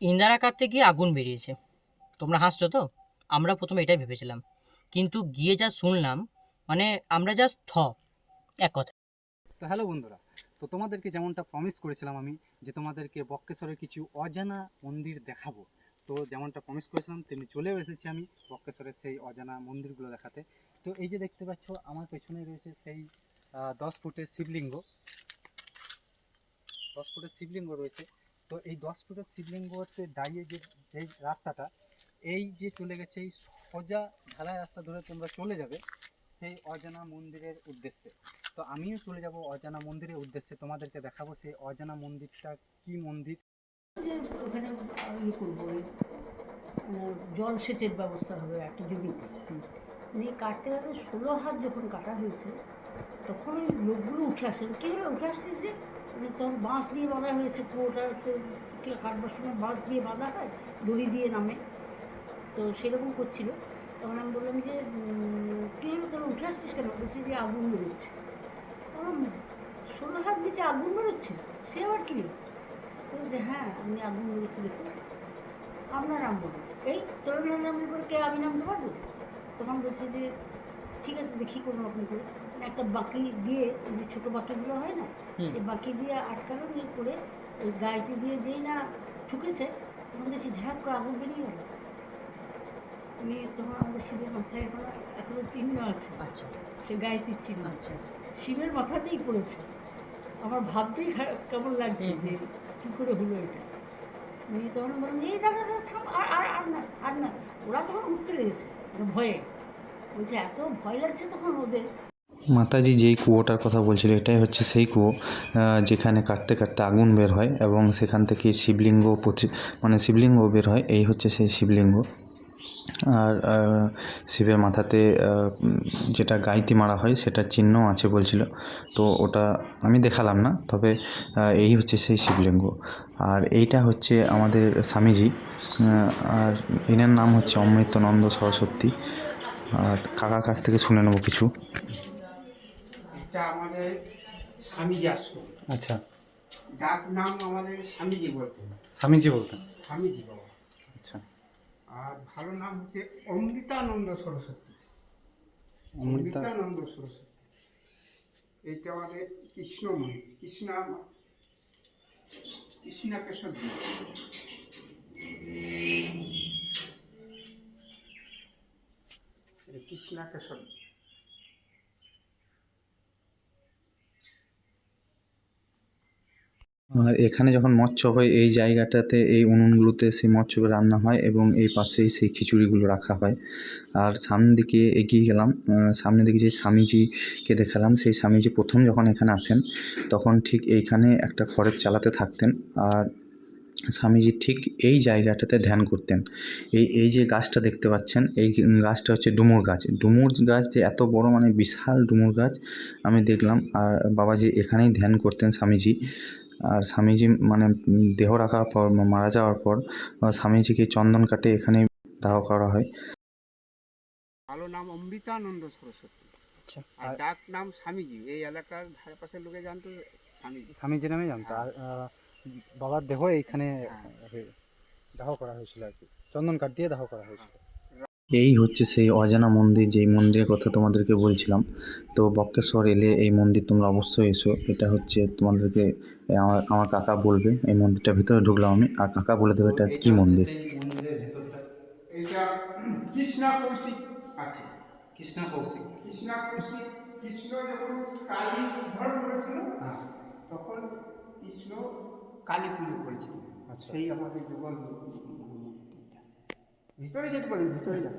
ইন্দারা কাটতে গিয়ে আগুন বেরিয়েছে। তোমরা হাসছো তো? আমরা প্রথমে এটাই ভেবেছিলাম, কিন্তু গিয়ে যা শুনলাম, মানে আমরা জাস্ট এক কথা। তো হ্যালো বন্ধুরা, তো তোমাদেরকে যেমনটা প্রমিস করেছিলাম আমি, যে তোমাদেরকে বক্রেশ্বরের কিছু অজানা মন্দির দেখাবো। তো যেমনটা প্রমিস করেছিলাম তেমনি চলেও এসেছি আমি বক্রেশ্বরের সেই অজানা মন্দিরগুলো দেখাতে। তো এই যে দেখতে পাচ্ছ আমার পেছনে রয়েছে সেই 10 ফুটের শিবলিঙ্গ। 10 ফুটের শিবলিঙ্গ রয়েছে। তো এই 10 ফুটের শিবলিঙ্গতে দাঁড়িয়ে যে যেই রাস্তাটা, এই যে চলে গেছে এই সোজা ঢালাই রাস্তা ধরে তোমরা চলে যাবে সেই অজানা মন্দিরের উদ্দেশ্যে। তো আমিও চলে যাব অজানা মন্দিরের উদ্দেশ্যে, তোমাদেরকে দেখাবো সেই অজানা মন্দিরটা কি মন্দির। যে ওখানে করবো জলসেচের ব্যবস্থা হবে একটা জমিতে। নিয়ে কাটতে কাটতে 16 হাত যখন কাটা হয়েছে তখন ওই লোকগুলো উঠে আসছেন। কীভাবে উঠে আসছে যে তখন বাঁশ দিয়ে বাঁধা হয়েছে, কুয়োটা কাটবার সময় বাঁশ দিয়ে বাঁধা হয়, দড়ি দিয়ে নামে, তো সেরকম করছিল। তখন আমি বললাম যে কী হলো তোরা উঠে আসছিস কেন? বলছি যে আগুন বেরোচ্ছে। তখন 16 হাত নিচে আগুন বেরোচ্ছে, সে আবার কী? তো বলছে হ্যাঁ আমি আগুন বেরোচ্ছি দেখুন। আপনার নাম বলুন। এই তোর নামের পরে কে আমি নামতে পারবো? তখন বলছে যে ঠিক আছে দেখি কোনো রকম করে একটা বাকি দিয়ে, এই যে ছোটো বাকিগুলো হয় না, সেই বাকি দিয়ে আটকানো নিয়ে করে ওই গাইতে দিয়ে যেই না ঠুকেছে তখন দেখছি ঝাঁক করে আগুন বেরিয়ে গেল। আমি তখন আমাদের শিবের মাথায় এখনো চিহ্ন আছে। আচ্ছা সে গায়ত্রীর চিহ্ন। আচ্ছা আচ্ছা। শিবের মাথাতেই পড়েছে। আমার ভাবতেই কেমন লাগছে যে কী করে হলো এটা। নিয়ে তখন বললাম এই দাদা দাদা থাম, আর আর আর না আর না। ওরা তখন উঠতে লেগেছে ভয়ে। বলছে এত ভয় লাগছে তখন ওদের। মাতাজি যেই কুয়োটার কথা বলছিল এটাই হচ্ছে সেই কুয়ো যেখানে কাটতে কাটতে আগুন বের হয় এবং সেখান থেকে শিবলিঙ্গ মানে শিবলিঙ্গ বের হয়। এই হচ্ছে সেই শিবলিঙ্গ। আর শিবের মাথাতে যেটা গাইতি মারা হয় সেটার চিহ্ন আছে বলছিল। তো ওটা আমি দেখালাম না, তবে এই হচ্ছে সেই শিবলিঙ্গ। আর এইটা হচ্ছে আমাদের স্বামীজি, আর এনার নাম হচ্ছে অমৃতানন্দ সরস্বতী। আর কাকার কাছ থেকে শুনে নেবো কিছু। এটা আমাদের স্বামীজি আশ্রম। আচ্ছা, ডাক নাম আমাদের স্বামীজি বলতেন। স্বামীজি বলতেন। স্বামীজি বাবা। আচ্ছা, আর ভালো নাম হচ্ছে অমৃতানন্দ সরস্বতী। অমৃতা। অমৃতানন্দ সরস্বতী। এইটা আমাদের কৃষ্ণময়ী, কৃষ্ণাকেশর দ্বীপ। কৃষ্ণাকেশর দ্বীপ। আর এখানে যখন মৎস্য হয় এই জায়গাটাতে এই উনুনগুলোতে সেই মৎস্য রান্না হয় এবং এই পাশেই সেই খিচুড়িগুলো রাখা হয়। আর সামনের দিকে এগিয়ে গেলাম, সামনের দিকে যে স্বামীজিকে দেখালাম, সেই স্বামীজি প্রথম যখন এখানে আসেন তখন ঠিক এইখানে একটা খড়ের চালাতে থাকতেন। আর স্বামীজি ঠিক এই জায়গাটাতে ধ্যান করতেন। এই যে গাছটা দেখতে পাচ্ছেন, এই গাছটা হচ্ছে ডুমুর গাছ। ডুমুর গাছ যে এত বড়, মানে বিশাল ডুমুর গাছ আমি দেখলাম। আর বাবাজি এখানেই ধ্যান করতেন স্বামীজি। আর স্বামীজি মানে দেহ রাখার পর, মারা যাওয়ার পর স্বামীজিকে চন্দন কাটে এখানেই দাহ করা হয়। ভালো নাম অমৃতানন্দ সরস্বতী। আচ্ছা, আর ডাক নাম স্বামীজি। এই এলাকার ধারেপাশের লোকে জানতো স্বামীজি। স্বামীজি নামে জানতো। আর বাবার দেহ এইখানে দাহ করা হয়েছিল আর কি, চন্দন কাঠ দিয়ে দাহ করা হয়েছিল। এই হচ্ছে সেই অজানা মন্দির, যেই মন্দিরের কথা তোমাদেরকে বলছিলাম। তো বক্রেশ্বর এলে এই মন্দির তোমরা অবশ্যই এসো। এটা হচ্ছে তোমাদেরকে আমার আমার কাকা বলবে। এই মন্দিরটার ভিতরে ঢুকলাম আমি, আর কাকা বলে দেবে এটা কি মন্দির। এইটা কৃষ্ণা কৌশিক আছে। কৃষ্ণা কৌশিক। কৃষ্ণা কৌশিক, কৃষ্ণ যখন কালী উদ্ধার করেছিল তখন কৃষ্ণ কালী পুজো করেছিল। আচ্ছা। সেই আমাদের যুগল মূর্তিটা। ভিতরে যেতে পারি, ভিতরে যান।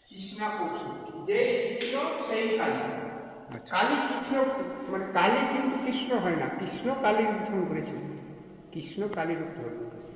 কৃষ্ণা কৌশিক, যে কৃষ্ণ সেই কালী। কালী কৃষ্ণ, মানে কালী কিন্তু কৃষ্ণ হয় না, কৃষ্ণ কালীর রূপ ধারণ করেছিল। কৃষ্ণ কালীর রূপ ধারণ করেছিল।